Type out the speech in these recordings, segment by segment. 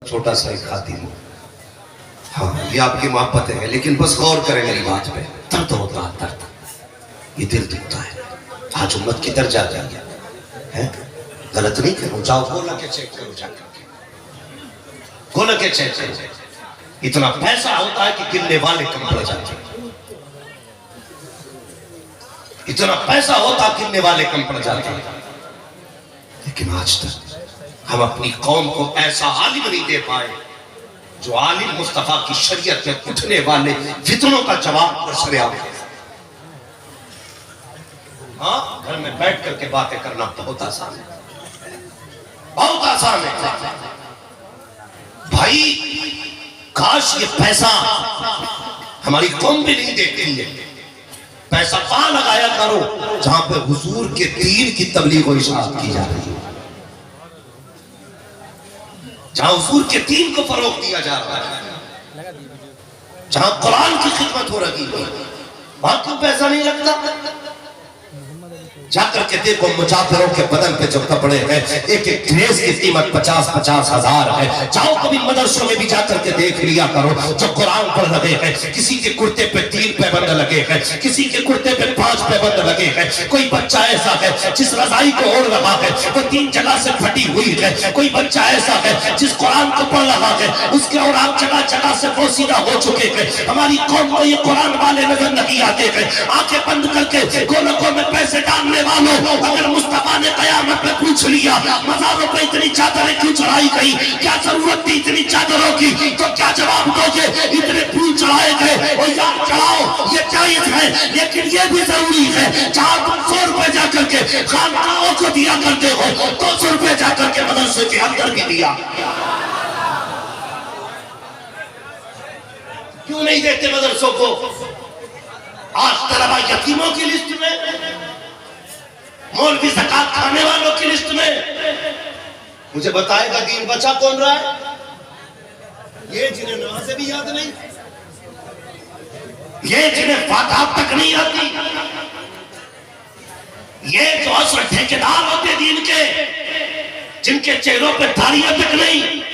چھوٹا سا ایک خاتون، ہاں یہ آپ کی محبت ہے، لیکن بس غور کریں میری بات پہ، درد ہوتا ہے، درد، یہ دل دکھتا ہے، آج امت کی درجہ جا گیا ہے، غلط نہیں کرو، جاؤ گولا کے چیک کرو، جا کر کے گولا کے چیک کرو، اتنا پیسہ ہوتا ہے کہ گننے والے کم پڑ جاتے ہیں، اتنا پیسہ ہوتا ہے گننے والے کم پڑ جاتے ہیں، لیکن آج تک ہم اپنی قوم کو ایسا عالم نہیں دے پائے جو عالم مصطفیٰ کی شریعت میں اٹھنے والے فتنوں کا جواب برسرے آئے۔ ہاں گھر میں بیٹھ کر کے باتیں کرنا بہت آسان ہے، بہت آسان ہے بھائی، کاش یہ پیسہ ہماری قوم بھی نہیں دیتی ہے، پیسہ وہاں لگایا کرو جہاں پہ حضور کے دین کی تبلیغ و اشاعت کی جا رہی ہے، جہاں حضور کے دین کو فروغ دیا جا رہا ہے، جہاں قرآن کی خدمت ہو رہی ہے، وہاں کیوں پیسہ نہیں لگتا؟ جا کر کے دیکھو مسافروں کے بدن پہ جو کپڑے ہیں، ایک ایک ڈریس کی قیمت 50-50 ہزار ہے، جاؤ کبھی مدرسوں میں بھی جا کر کے دیکھ لیا کرو، جو قرآن پڑھ رہے ہیں کسی کے کرتے پہ 3 پیبند لگے ہیں، کسی کے کرتے پہ 5 پیبند لگے ہیں، کوئی بچہ ایسا ہے جس رضائی کو اوڑھ رہا ہے وہ 3 جگہ سے پھٹی ہوئی ہے، کوئی بچہ ایسا ہے جس قرآن کو پڑھ رہا ہے اس کے اوراق جگہ جگہ سے بوسیدہ ہو چکے ہیں۔ ہماری قوم کو یہ قرآن والے نظر نہیں آتے ہیں، آنکھیں بند کر کے گولکوں میں پیسے ڈالنے والوں، اگر مصطفیٰ نے قیامت میں پوچھ لیا مزاروں پہ اتنی چادریں کیوں چڑھائی گئی، کیا ضرورت تھی اتنی چادروں کی، تو کیا جواب دو گے؟ اتنے پھول چڑھائے گئے، اور یار چڑھاؤ یہ جائز ہے، لیکن یہ بھی ضروری ہے جہاں تم 100 روپے جا کر کے خانقاہوں کو دیا کرتے ہو 200 روپے جا کر کے مدرسے کے اندر بھی دیا۔ کیوں نہیں دیتے مدرسوں کو؟ آج طلبہ یتیموں کی لسٹ میں، مولوی زکات کھانے والوں کی لسٹ میں، مجھے بتائے گا دین بچا کون رہا ہے؟ یہ جنہیں نمازیں بھی یاد نہیں، یہ جنہیں فاتحہ تک نہیں آتی، یہ جو اصل ٹھیکیدار ہوتے دین کے، جن کے چہروں پہ داڑیاں تک نہیں،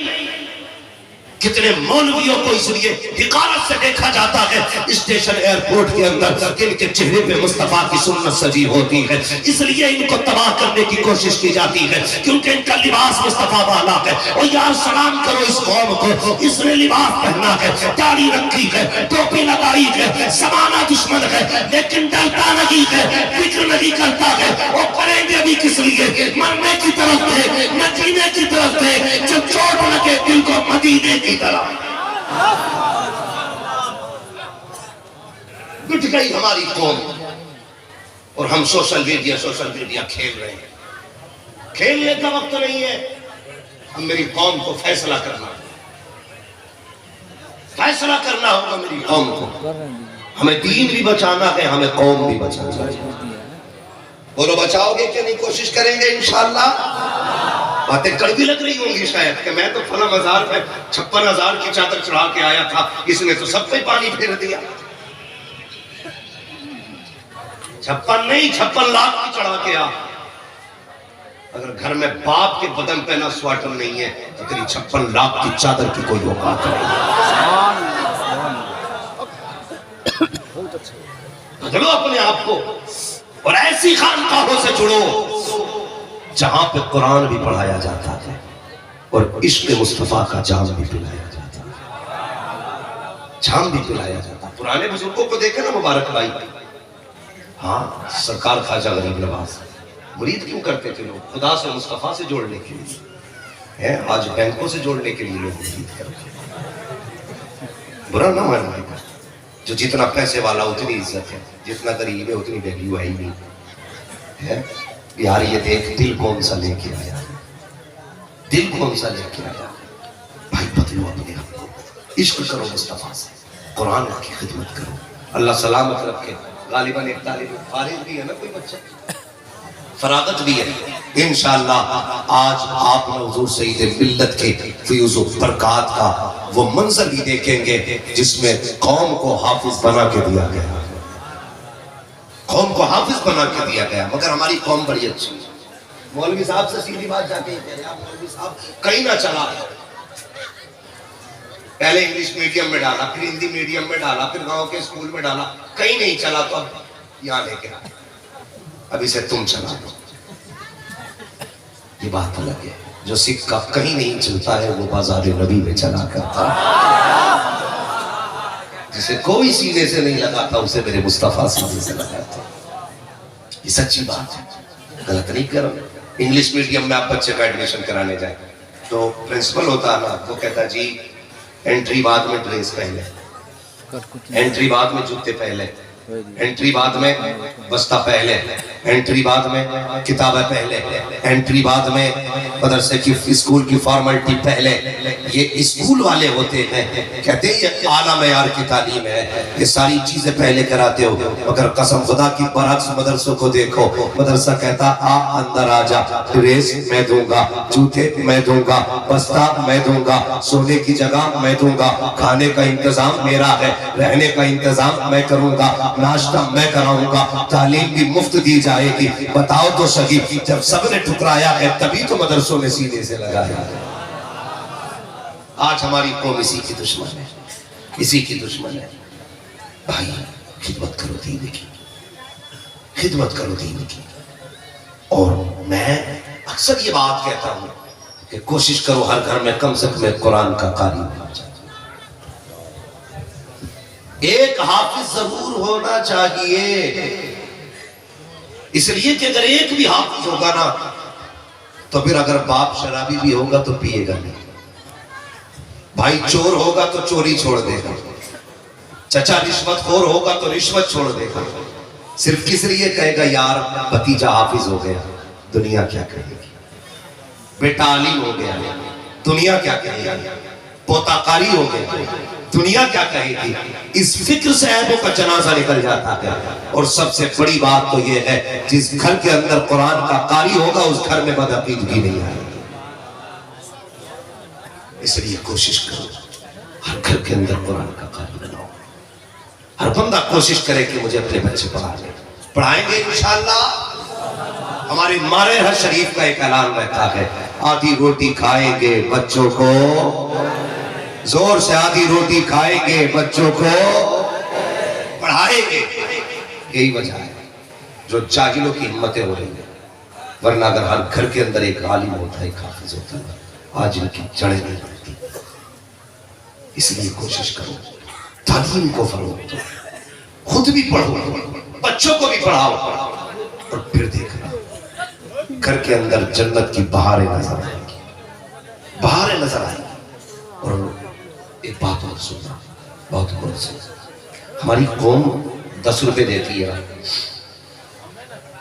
کتنے مولویوں کو اس لیے حقارت سے دیکھا جاتا ہے اسٹیشن ایئرپورٹ کے اندر، جن کے چہرے پہ مصطفیٰ کی سنت سجی ہوتی ہے، اس لیے ان کو تباہ کرنے کی کوشش کی جاتی ہے کیونکہ ان کا لباس مصطفیٰ والا ہے۔ اور یار سلام کرو اس قوم کو، اس نے لباس پہنا ہے، داڑھی رکھی ہے، ٹوپی لگائی ہے، زمانہ دشمن ہے لیکن ڈرتا نہیں ہے، فکر نہیں کرتا ہے، وہ کریں گے بھی کس لیے؟ مرنے کی طرف ہے، نہ جینے کی طرف ہے، جو چوٹ لگے دل کو مدینے کی طرح۔ گٹ گئی ہماری قوم، اور ہم سوشل میڈیا کھیل رہے ہیں۔ کھیلنے کا وقت نہیں ہے، ہم میری قوم کو فیصلہ کرنا ہوگا میری قوم کو، ہمیں دین بھی بچانا ہے، ہمیں قوم بھی بچانا ہے۔ بولو بچاؤ گے کہ نہیں؟ کوشش کریں گے انشاءاللہ۔ باتیں کڑوی لگ رہی ہوں گی شاید کہ میں تو فلاں مزار پہ 56,000 کی چادر چڑھا کے آیا تھا، اس نے تو سب پہ پانی پھیر دیا۔ 56 نہیں 56 لاکھ کی چڑھا کے آ۔ اگر گھر میں باپ کے بدن پہ نہ سویٹر نہیں ہے تو تیری 56 لاکھ کی چادر کی کوئی اوقات نہیں۔ بدلو اپنے آپ کو، اور ایسی خانقاہوں سے جڑو جہاں پہ قرآن بھی پڑھایا جاتا ہے اور عشق مصطفیٰ کا جام بھی پلایا جاتا ہے، جام بھی پلایا جاتا ہے۔ پرانے بزرگوں کو دیکھیں نا مبارک بھائی، ہاں سرکار خواجہ غریب نواز مرید کیوں کرتے تھے لوگ؟ خدا سے مصطفیٰ سے جوڑنے کے لیے، آج بینکوں سے جوڑنے کے لیے لوگ مرید کرتے ہیں۔ برا نہ ماننا، جو جتنا پیسے والا اتنی عزت ہے، جتنا غریب ہے اتنی ویلیو ہے ہی نہیں ہے۔ یار یہ دیکھ دل کون سا لے کے آیا، دل کون سا لے کے آیا۔ بھائی بدلو اپنے آپ کو، عشق کرو مصطفیٰ سے، قرآن کی خدمت کرو۔ اللہ سلامت رکھے۔ غالباً ایک طالب فارغ بھی ہے نا کوئی بچہ، فراغت بھی ہے انشاءاللہ۔ آج آپ نے حضور سید ملت کے فیوز و برکات کا وہ منظر بھی دیکھیں گے جس میں قوم کو حافظ بنا کے دیا گیا، قوم کو حافظ بنا کے دیا گیا۔ مگر ہماری قوم بڑی اچھی ہے، مولوی صاحب سے سیدھی بات جا کے کہہ رہے ہیں، مولوی صاحب کہیں نہ چلا، پہلے انگلش میڈیم میں ڈالا، پھر ہندی میڈیم میں ڈالا، پھر گاؤں کے اسکول میں ڈالا، کہیں نہیں چلا تو اب یہاں لے کے آیا، اب اسے تم چلا دو۔ یہ بات الگ ہے، جو سکہ کہیں نہیں چلتا ہے وہ بازار نبی میں چلا کرتا ہے، جسے کوئی سینے سے نہیں لگاتا اسے میرے مصطفیٰ سینے سے لگاتا۔ یہ سچی بات ہے، غلط نہیں کر رہا۔ انگلش میڈیم میں آپ بچے کا ایڈمیشن کرانے جائیں تو پرنسپل ہوتا ہے نا، وہ کہتا جی انٹری بعد میں ڈریس پہلے، انٹری بعد میں جوتے پہلے، انٹری بعد میں بستہ پہلے، انٹری بعد میں کتابیں پہلے، انٹری بعد میں مدرسے کی اسکول کی فارملٹی پہلے۔ یہ اسکول والے ہوتے ہیں، کہتے ہیں یہ اعلیٰ معیار کی تعلیم ہے، یہ ساری چیزیں پہلے کراتے ہو، مگر قسم خدا کی برعکس مدرسوں کو دیکھو، مدرسہ کہتا آ اندر آ جا، ڈریس میں دوں گا، جوتے میں دوں گا، بستہ میں دوں گا، سونے کی جگہ میں دوں گا، کھانے کا انتظام میرا ہے، رہنے کا انتظام میں کروں گا، ناشتہ میں کراؤں گا، تعلیم بھی مفت دی جائے گی۔ بتاؤ تو صحیح، جب سب نے ٹھکرایا ہے تبھی تو مدرسوں نے سینے سے لگایا ہے۔ آج ہماری قوم اسی کی دشمن ہے، اسی کی دشمن ہے۔ بھائی خدمت کرو دین کی، خدمت کرو دین کی۔ اور میں اکثر یہ بات کہتا ہوں کہ کوشش کرو ہر گھر میں کم سے کم قرآن کا قاری ہونا چاہیے، ایک حافظ ضرور ہونا چاہیے، اس لیے کہ اگر ایک بھی حافظ ہوگا نا تو پھر اگر باپ شرابی بھی ہوگا تو پیے گا نہیں، بھائی چور ہوگا تو چوری چھوڑ دے گا، چچا رشوت خور ہوگا تو رشوت چھوڑ دے گا، صرف کس لیے کہے گا یار بھتیجا حافظ ہو گیا، دنیا کیا کہے گی، بیٹا عالم ہو گیا، دنیا کیا کہے گی، پوتا قاری ہو گیا، دنیا کیا کہے گی۔ اس فکر سے عیبوں کا جنازہ نکل جاتا ہے۔ اور سب سے بڑی بات تو یہ ہے جس گھر کے اندر قرآن کا قاری ہوگا اس گھر میں بدعقیدگی نہیں آئے گی۔ اس لیے کوشش کرو ہر گھر کے اندر قرآن کا قاری بناؤ، ہر بندہ کوشش کرے کہ مجھے اپنے بچے پڑھائیں گے انشاءاللہ۔ ہمارے مارے شریف کا ایک اعلان رہتا ہے، آدھی روٹی کھائیں گے بچوں کو، زور سے آدھی روٹی کھائیں گے بچوں کو پڑھائیں گے۔ یہی وجہ ہے جو جاہلوں کی ہمتیں ہو رہی ہیں، ورنہ اگر ہر گھر کے اندر ایک عالم ہوتا ہے، ایک حافظ ہوتا ہے، آج ان کی جڑیں نہیں بنتی۔ اس لیے کوشش کرو تعلیم کو فروغ دو، خود بھی پڑھو، بچوں کو بھی پڑھاؤ، اور پھر دیکھنا گھر کے اندر جنت کی بہاریں نظر آئیں گی، بہاریں نظر آئیں گی۔ اور ایک بات اور سننا، بہت غور سے، ہماری قوم 10 روپے دیتی ہے،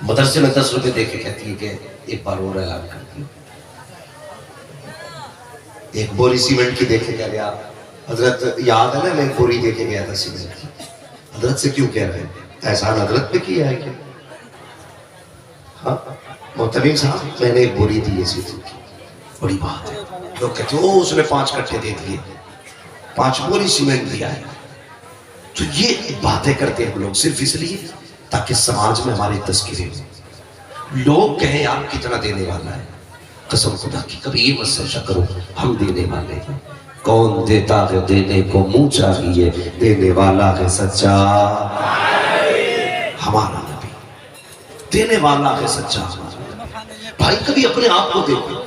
مدرسے میں 10 روپے دے کے کہتی ہے کہ ایک بار اور اعلان کرتی ہے، ایک بوری سیمنٹ کی دے کے کہہ گیا حضرت، یاد ہے نا میں ایک بوری دے کے گیا تھا سیمنٹ کی، حضرت سے کیوں کہہ رہے ہیں، احسان حضرت پہ کیا ہے کیا؟ ہاں محتمیم صاحب میں نے ایک بوری دی ہے سیمنٹ کی، بڑی بات ہے۔ لوگ کہتے ہیں اس نے 5 کٹھے دے دیے، 5 بوری سیمنٹ دیا ہے۔ تو یہ باتیں کرتے ہیں لوگ صرف اس لیے تاکہ سماج میں ہمارے تذکرے ہوں، لوگ کہیں یار کتنا دینے والا ہے۔ قسم خدا کی کبھی یہ مت سوچا کرو ہم دینے والے ہیں، کون دیتا ہے دینے کو منہ چاہیے، دینے والا ہے سچا ہمارا نبی، دینے والا ہے سچا ہمارا نبی۔ بھائی کبھی اپنے آپ کو دیکھو،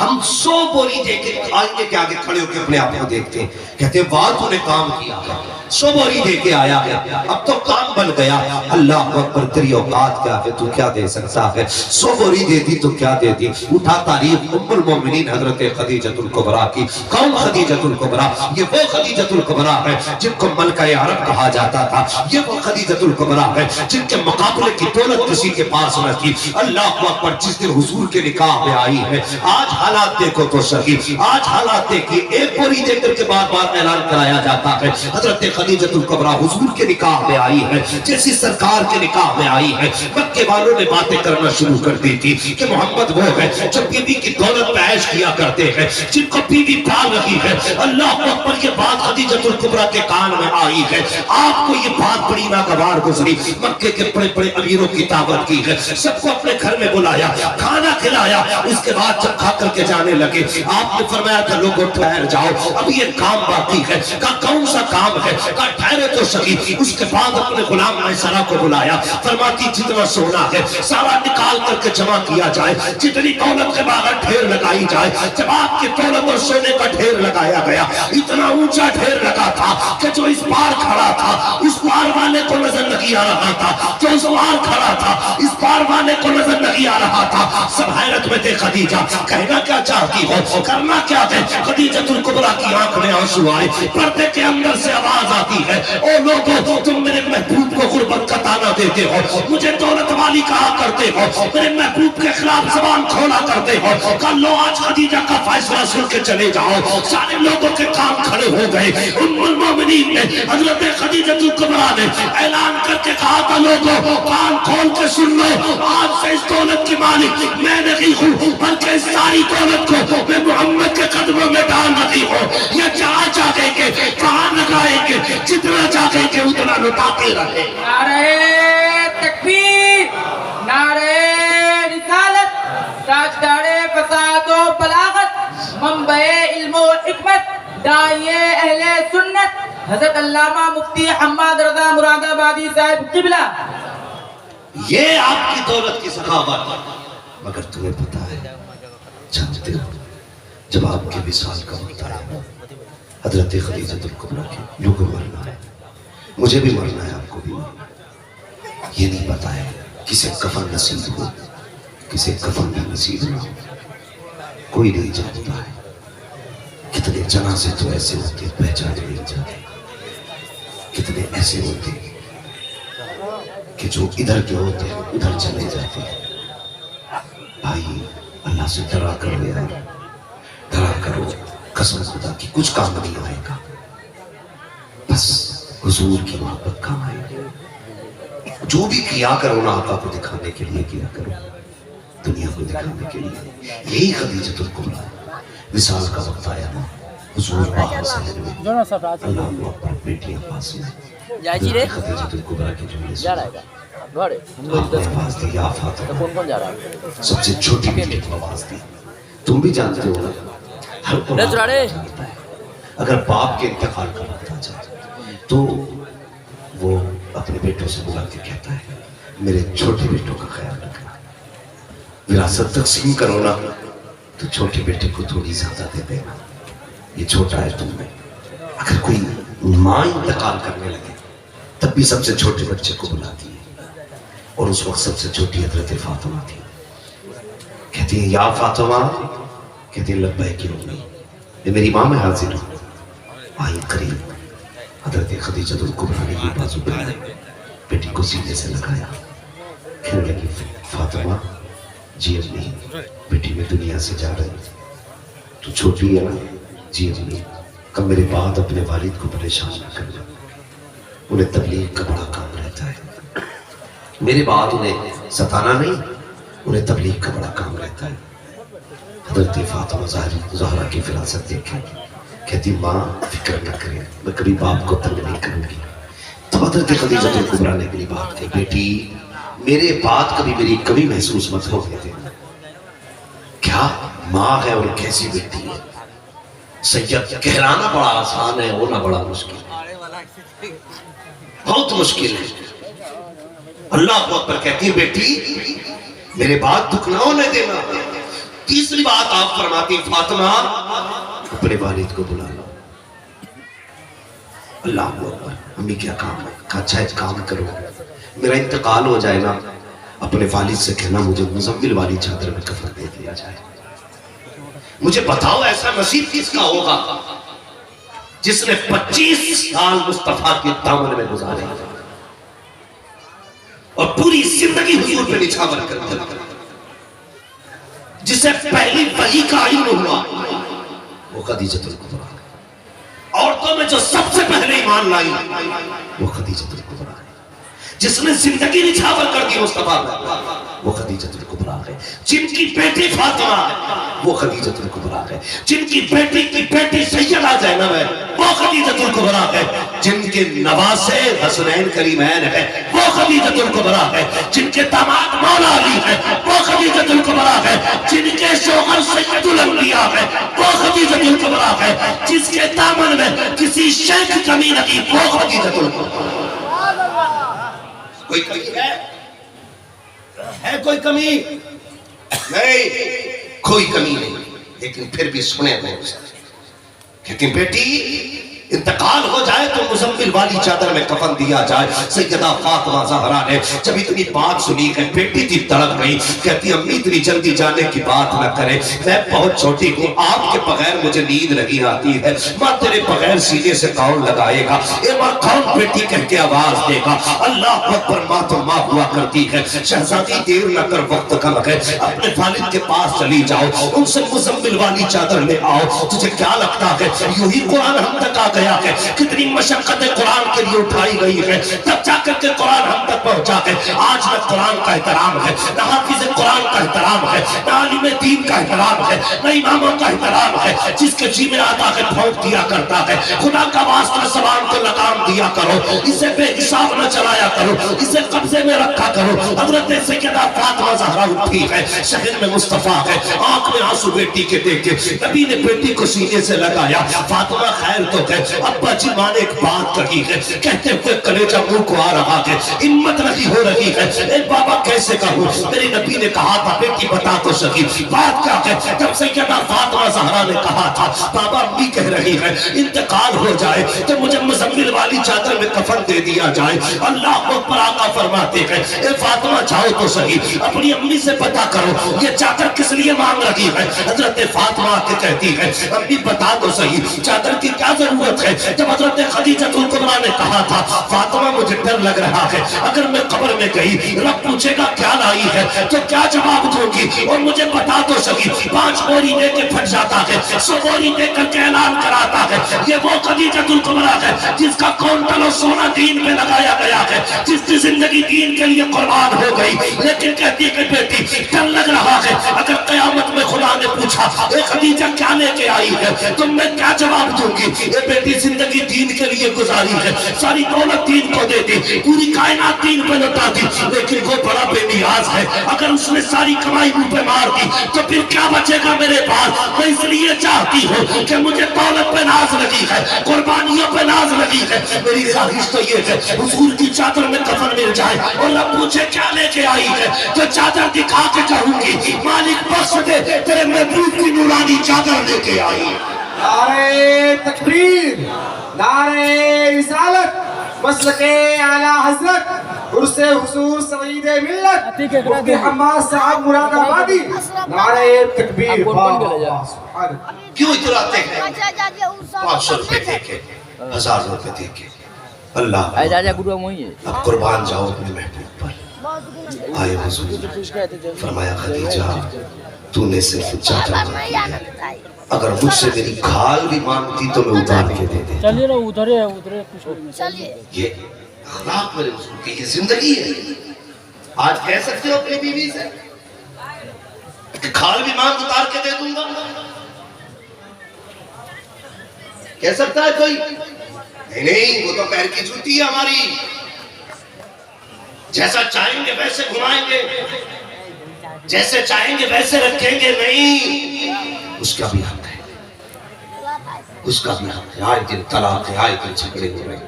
ہم 100 بوری دے کے آئینے کے آگے کھڑے ہو کے اپنے آپ کو دیکھتے ہیں، کہتے ہیں واہ تو نے کام کیا ہے، 100 بوری دے کے آیا ہے، اب تو کام بن گیا، اللہ اکبر تیری اوقات کیا ہے، تو کیا دے سکتا ہے، 100 بوری دے دی تو کیا دے دی۔ اٹھا تاریخ ام المومنین حضرت خدیجۃ الکبریٰ کی۔ کون خدیجۃ الکبریٰ؟ یہ وہ خدیجۃ الکبریٰ ہے جن کو ملکہ عرب کہا جاتا تھا، یہ وہ خدیجۃ الکبریٰ ہے جن کے مقابلے کی دولت کسی کے پاس نہ تھی، اللہ اکبر، جس دن حضور کے نکاح میں آئی ہے۔ آج حالات دیکھو تو صحیح، آج حالات دیکھیے، ایک بوری دے کر کے بار بار اعلان کرایا جاتا ہے، حضرت خدیجۃ الکبریٰ حضور کے نکاح میں آئی ہے، جیسی سرکار کے نکاح میں آئی ہے۔ مکے والوں نے باتیں کرنا شروع کر دی تھی کہ محمد وہ ہے جو بیوی کی دولت پہ عیش کیا کرتے ہیں، جن کو بیوی پال رہی ہے۔ اللہ اکبر، یہ بات خدیجۃ الکبریٰ کے کان میں آئی ہے۔ آپ کو یہ بات بڑی ناگوار گزری، مکے کے بڑے بڑے امیروں کی دعوت کی ہے، سب کو اپنے گھر میں بلایا، کھانا کھلایا، اس کے بعد جب کھا کر کے جانے لگے. آپ نے فرمایا تھا لوگوں ٹھہر جاؤ, اب یہ کام باقی ہے. کہا کون سا کام ہے؟ کہا ٹھہرے تو صحیح. اس کے بعد اپنے غلام میسرہ کو بلایا, فرماتی جتنا سونا ہے سارا نکال کر کے جمع کیا جائے, جتنی دولت کے باہر ڈھیر لگائی جائے. جب آپ کی دولت اور سونے کا ڈھیر لگایا گیا, اتنا اونچا ڈھیر لگا تھا کہ جو اس پار کھڑا تھا اس پار والے کو نظر نہیں آ رہا تھا, جو اس پار کھڑا تھا اس پار والے کو نظر نہیں آ رہا تھا. سب حیرت میں تھے. خدیجہ کہنا کیا چاہتی ہو, کرنا کیا ہے؟ خدیجۃ الکبریٰ کی آنکھ میں آنسو آئے. پردے کے اندر سے آواز آتی ہے, او لوگوں تم میرے محبوب کو غربت کا تانا دیتے ہو, مجھے دولت والی کہا کرتے ہو, میرے محبوب کے خلاف زبان کھولا کرتے ہو. کل لو آج خدیجہ کا فیصلہ سن کے چلے جاؤ. سارے لوگوں کے کام کھڑے ہو گئے. ام المومنین نے حضرت خدیجۃ الکبریٰ نے اعلان کر کے کہا تھا لوگوں کان کھول کے سن لو, آج سے اس دولت کی مالک میں نہیں ہوں, بلکہ اس ساری دولت کو میں محمد کے قدموں میں ڈال رہی ہوں. یہ جہاں چاہیں گے کہاں لگائیں گے, جتنا چاہیں گے اتنا لٹاتے رہے. نعرہ تکبیر, نعرہ رسالت, تاجدار فساد و بلاغت, منبع علم و حکمت, داعیہ اہل سنت, حضرت علامہ مفتی حماد رضا مراد آبادی صاحب قبلہ. یہ آپ کی دولت کی سخاوت. مگر تمہیں پتا ہے, جانتے ہو جب آپ کے وصال کا وقت آیا, حضرت خدیجۃ الکبریٰ کے لوگوں مرنا ہے, مجھے بھی مرنا ہے, آپ کو بھی مرنا ہے. یہ نہیں پتا ہے کسے کفن نصیب ہو, کسے کفن بھی نصیب نہ ہو. کوئی نہیں جانتا ہے. کتنے جنازے تو ایسے ہوتے پہچانے نہیں جاتے, کتنے ایسے ہوتے کہ جو ادھر کے ہوتے ہیں ادھر چلے جاتے ہیں. بھائی اللہ سے ڈرا کرو یار, ڈرا کرو, قسم خدا کی کچھ کام نہیں آئے گا, بس حضور کی محبت کام آئے گی. جو بھی کیا کرو نا آقا کو دکھانے کے لیے کیا کرو, دنیا کو دکھانے کے لیے. یہی خدیجۃ الکبریٰ, وصال کا وقت آیا نا, حضور باہر سے اللہ اکبر, بیٹیاں پاس میں, خدیجۃ الکبریٰ کے جملے سے آپ نے آواز دی, یا فاطمہ, سب سے چھوٹی بیٹی کو آواز دی. تم بھی جانتے ہو نا, ہر قرآن جانتا ہے اگر باپ کے انتقال کا وقت آ جائے تو وہ اپنے بیٹوں سے بلا کے کہتا ہے میرے چھوٹے بیٹوں کا خیال رکھنا, وراثت تقسیم کرو نا تو چھوٹے بیٹے کو تھوڑی زیادہ دے دینا, یہ چھوٹا ہے تم میں. اگر کوئی ماں انتقال کرنے لگے تب بھی سب سے چھوٹے بچے کو بلاتی ہے, اور اس وقت سب سے چھوٹی حضرت فاطمہ تھی. کہتی ہیں یا فاطمہ, کہتی ہیں لبیک امی, یہ میری ماں میں حاضر ہوں. آئی قریب, حضرت خدیجۃ الکبریٰ نے یہ بازو پہنائے, بیٹی کو سینے سے لگایا, کہنے لگی فاطمہ جی امی, بیٹی میں دنیا سے جا رہی, تو چھوٹی ہے نا, جی امی, کب میرے بعد اپنے والد کو پریشان نہ کرنا, انہیں تبلیغ کا بڑا کام رہتا ہے. میرے بعد انہیں ستانا نہیں, انہیں تبلیغ کا بڑا کام رہتا ہے. حضرت فاطمہ زہرا کی فراست دیکھیں, کہتی ماں فکر نہ کریں, میں کبھی باپ کو تنگ نہیں کروں گی. تو حضرت خدیجۃ الکبریٰ نے میری بات کہی, بیٹی میرے بعد کبھی میری کمی محسوس مت ہو گئے تھے. کیا ماں ہے اور کیسی بیٹی ہے. سید کہلانا بڑا آسان ہے, ہونا بڑا مشکل ہے, بہت مشکل ہے. اللہ اکبر. کہتی ہے بیٹی میرے بعد دکھ نہ ہونے دینا. تیسری بات آپ فرماتی فاطمہ اپنے والد کو بلا لو. اللہ اکبر. امی کیا کام ہے؟ کہا اچھا ایک کام کرو, میرا انتقال ہو جائے نا, اپنے والد سے کہنا مجھے مزمل والی چادر میں کفن دے دیا جائے. مجھے بتاؤ ایسا نصیب کس کا ہوگا جس نے 25 سال مصطفیٰ کے دامن میں گزارے اور پوری زندگی حضور پہ نچھاور کر دیا, جسے پہلی وحی کا علم ہوا وہ خدیجۃ الکبریٰ. عورتوں میں جو سب سے پہلے ایمان لائی وہ خدیجۃ الکبریٰ ہے. جس نے زندگی نچھاور کر دی مصطفیٰ میں وہ خدیجۃ الکبریٰ ہے. جن کی بیٹی فاطمہ ہے وہ خدیجۃ الکبریٰ ہے. جن کی بیٹی سیدہ زینب ہے وہ خدیجۃ الکبریٰ ہے، جن کے نواسے حسنین کریمین ہے وہ خدیجۃ الکبریٰ ہے، جن کے داماد مولا علی ہے وہ خدیجۃ الکبریٰ ہے، جن کے شوہر سید الانبیاء ہے وہ خدیجۃ الکبریٰ ہے، جس کے دامن میں کسی شے کی کمی نہیں وہ خدیجۃ الکبریٰ۔ کوئی کمی ہے کوئی کمی نہیں، کوئی کمی نہیں، لیکن پھر بھی سنے غور سے، لیکن بیٹی انتقال ہو جائے تو مزمل والی چادر میں کفن دیا جائے۔ سیدہ فاطمہ زہرا نے جب اتنی بات سنی کہ بیٹی تھی تڑپ گئی، کہتی امی اتنی جلدی جانے کی بات نہ کرے، میں بہت چھوٹی ہوں، آپ کے بغیر مجھے نیند نہیں آتی ہے، ماں تیرے بغیر سینے سے کون لگائے گا، اے ماں کون بیٹی کہہ کے آواز دے گا، اللہ اکبر ماں تو ماں ہوا کرتی ہے۔ شہزادی دیر نہ کر وقت کم ہے، اپنے والد کے پاس چلی جاؤ، ان سے مزمل والی چادر لے آؤ، تجھے کیا لگتا ہے یوں ہی قرآن ہم تک آ گیا ہے؟ کتنی مشقت قرآن کے لیے اٹھائی گئی ہے، تب جا کر کے قرآن ہم تک پہنچا ہے۔ آج نہ قرآن کا احترام ہے، نہ حافظ قرآن کا احترام ہے، نہ عالم دین کا احترام ہے، نہ اماموں کا احترام ہے، جس کے جی میں آتا ہے پھونک دیا کرتا ہے۔ خدا کا واسطہ زبان کو لگام دیا کرو، اسے بے حساب نہ چلایا کرو، اسے قبضے میں رکھا کرو۔ حضرت سیدہ فاطمہ زہرا اٹھی ہے، شہر میں مصطفیٰ ہے، آنکھ میں آنسو بیٹی کے دیکھے، نبی نے بیٹی کو سینے سے لگایا، فاطمہ خیر تو ہے، ابا جی ماں نے ایک بات کہی ہے، کہتے ہوئے کلیجہ منہ کو آ رہا ہے، ہمت نہیں ہو رہی ہے، اے بابا کیسے کہوں، میرے نبی نے کہا تھا بیٹی بتا تو سکی، بات کیا ہے؟ جب سیدہ فاطمہ زہرا نے کہا تھا بابا امی کہہ رہی ہے انتقال ہو جائے تو مجھے مزمل والی چادر میں کفن دے دیا جائے۔ اللہ اکبر، آقا فرماتے ہیں اے فاطمہ جاؤ تو سہی، اپنی امی سے پتا کرو یہ چادر کس لیے مانگ رہی ہے۔ حضرت فاطمہ آ کے کہتی ہے امی بتا تو سہی چادر کی کیا ضرورت ہے؟ جب حضرت خدیجۃ الکبریٰ نے کہا تھا فاطمہ مجھے ڈر لگ رہا ہے اگر میں قبر میں گئی رب پوچھے گا کیا لائی ہے تو کیا جواب دوں گی، اور مجھے بتا تو سکی 5 بوری دے کے پھٹ جاتا ہے، 100 بوری دے کر کے اعلان کراتا ہے یہ وہ خدیجۃ الکبریٰ ہے جس کا کونٹل و سونا دین پہ لگایا گیا ہے، جس کی زندگی دین کے لیے قربان ہو گئی، لیکن کہتی ہے بیٹی ڈر لگ رہا ہے اگر قیامت میں خدا نے پوچھا اے خدیجہ کیا لے کے آئی ہے تو میں کیا جواب دوں گی؟ اے بیٹی زندگی دین کے لیے گزاری ہے، ساری دولت دین کو دے دی، پوری کائنات دین پہ لٹا دی، لیکن وہ بڑا بے نیاز ہے، اگر اس نے ساری کمائی منہ پہ مار دی تو پھر کیا بچے گا میرے پاس؟ میں اس لیے چاہتی ہوں کہ مجھے دولت پہ ناز لگی ہے، قربانیوں پہ ناز لگی ہے، میری خواہش تو یہ ہے حضور کی چادر میں کفن مل جائے اور رب پوچھے کیا لے کے آئی ہے تو چادر دکھا کے کہوں گی مالک بخش دے تیرے محبوب کی نورانی چادر لے کے آئی ہے۔ نعرہ تکبیر، نعرہ رسالت، مسلک اعلی حضرت، عرص حضور سعید ملت، مفتی حماد صاحب مراد آبادی، نعرہ تکبیر۔ کیوں اتراتے ہیں؟ 500 روپے دے کے، 1000 روپے دے کے، اللہ اب قربان جاؤ اپنے محبوب پر۔ آئے حضور، فرمایا خدیجہ تو نے صرف چادر مانگی ہے، اگر مجھ سے میری کھال بھی مانگتی تو میں اتار کے دے دیتا۔ چلیے نا ادھرے چلیے، یہ اخلاق میرے حضور کی یہ زندگی ہے۔ آج کہہ سکتے ہو اپنی بیوی سے کہ کھال بھی مانگ اتار کے دے دوں گا؟ کہہ سکتا ہے کوئی؟ نہیں، وہ تو پیر کی جوتی ہے ہماری، جیسا چاہیں گے ویسے گھمائیں گے، جیسے چاہیں گے ویسے رکھیں گے، نہیں، اس کا بھی حق ہے، اس کا بھی حق ہے۔ آئے دن طلاق ہے، آئے دن جھگڑے ہو رہے ہیں،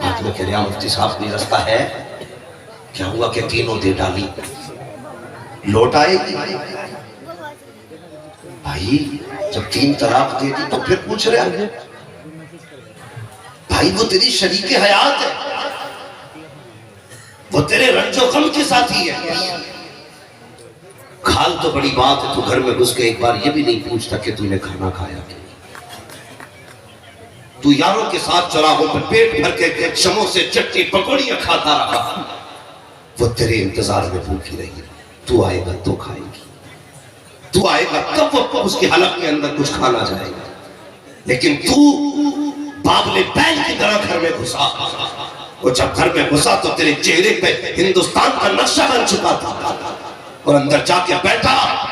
آدمی کہہ رہا مفتی صاحب نہیں رستہ ہے، کیا ہوا کہ تینوں دے ڈالی لوٹ آئے گی؟ بھائی جب 3 طلاق دے دی تو پھر پوچھ رہے ہیں بھائی وہ تیری شریک حیات ہے، وہ تیرے رنج و غم کے ساتھی ہے۔ کھال تو بڑی بات ہے، تو گھر میں گھس کے ایک بار یہ بھی نہیں پوچھتا کہ تو نے کھانا کھایا کہ تو یاروں کے ساتھ چراغوں پر پیٹ بھر کے شموں سے چٹنی پکوڑیاں کھاتا رہا، وہ تیرے انتظار میں بھوکی رہی، تو آئے گا تو کھائے گی، تو آئے گا تب وہ اس کی حلق کے اندر کچھ کھانا جائے گا، لیکن تو بابل بیل کی طرح گھر میں گھسا، وہ جب گھر میں گھسا تو تیرے چہرے پہ ہندوستان کا نقشہ بن چکا تھا، اور اندر جا کے بیٹھا